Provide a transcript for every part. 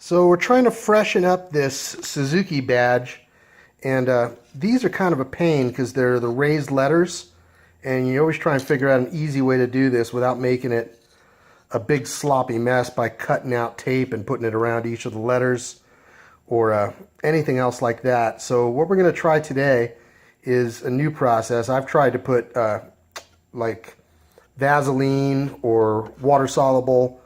So we're trying to freshen up this Suzuki badge, and these are kind of a pain because they're the raised letters, and you always try and figure out an easy way to do this without making it a big sloppy mess by cutting out tape and putting it around each of the letters or anything else like that. So what we're going to try today is a new process. I've tried to put like Vaseline or water-soluble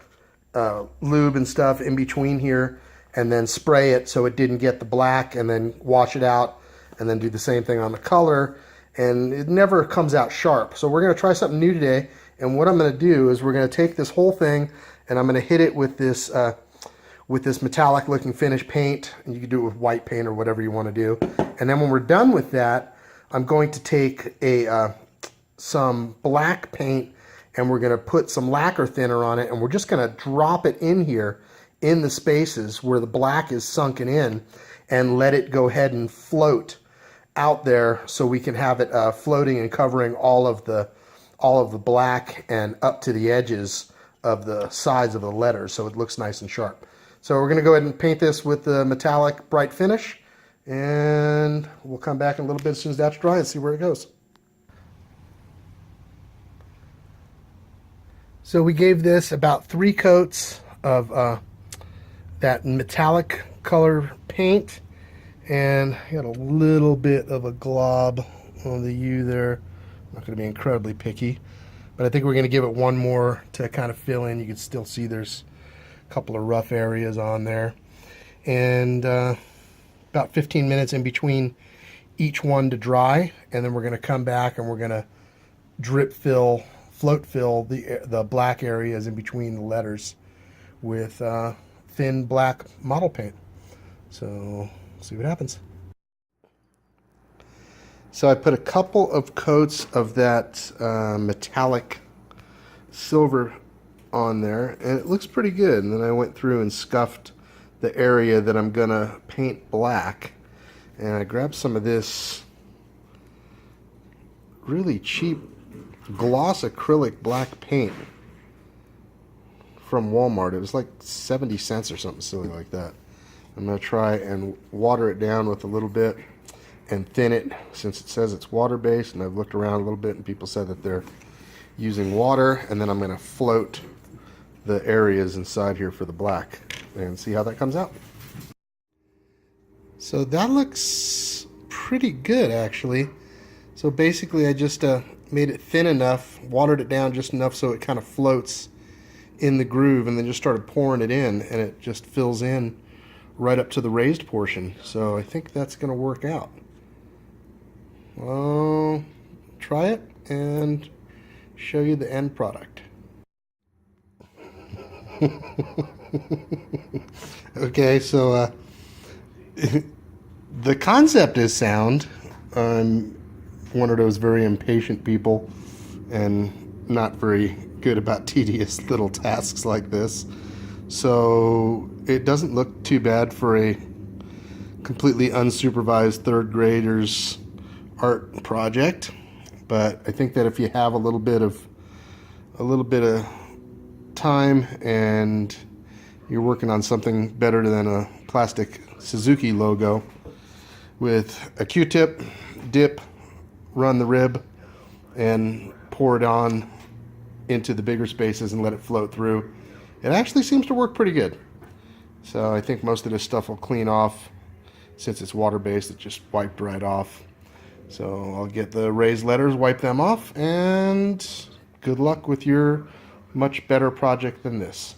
lube and stuff in between here and then spray it so it didn't get the black, and then wash it out and then do the same thing on the color, and it never comes out sharp. So we're going to try something new today, and what I'm going to do is we're going to take this whole thing and I'm going to hit it with this metallic looking finish paint, and you can do it with white paint or whatever you want to do. And then when we're done with that, I'm going to take some black paint and we're going to put some lacquer thinner on it, and we're just going to drop it in here in the spaces where the black is sunken in and let it go ahead and float out there so we can have it floating and covering all of the black and up to the edges of the sides of the letters so it looks nice and sharp. So we're going to go ahead and paint this with the metallic bright finish, and we'll come back in a little bit as soon as that's dry and see where it goes. So we gave this about 3 coats of that metallic color paint, and got a little bit of a glob on the U there. I'm not going to be incredibly picky, but I think we're going to give it one more to kind of fill in. You can still see there's a couple of rough areas on there, and about 15 minutes in between each one to dry, and then we're going to come back and we're going to drip fill, float fill the black areas in between the letters with thin black model paint. So see what happens. So I put a couple of coats of that metallic silver on there, and it looks pretty good. And then I went through and scuffed the area that I'm gonna paint black, and I grabbed some of this really cheap gloss acrylic black paint from Walmart. It was like 70 cents or something silly like that. I'm going to try and water it down with a little bit and thin it, since it says it's water-based, and I've looked around a little bit and people said that they're using water, and then I'm going to float the areas inside here for the black and see how that comes out. So that looks pretty good, actually. So basically I just made it thin enough, watered it down just enough so it kind of floats in the groove, and then just started pouring it in, and it just fills in right up to the raised portion. So I think that's going to work out. I'll try it and show you the end product. Okay, so the concept is sound. I'm one of those very impatient people and not very good about tedious little tasks like this. So it doesn't look too bad for a completely unsupervised third grader's art project, but I think that if you have a little bit of time and you're working on something better than a plastic Suzuki logo, with a Q-tip, dip, run the rib, and pour it on into the bigger spaces and let it float through, it actually seems to work pretty good. So I think most of this stuff will clean off. Since it's water-based, it just wiped right off. So I'll get the raised letters, wipe them off, and good luck with your much better project than this.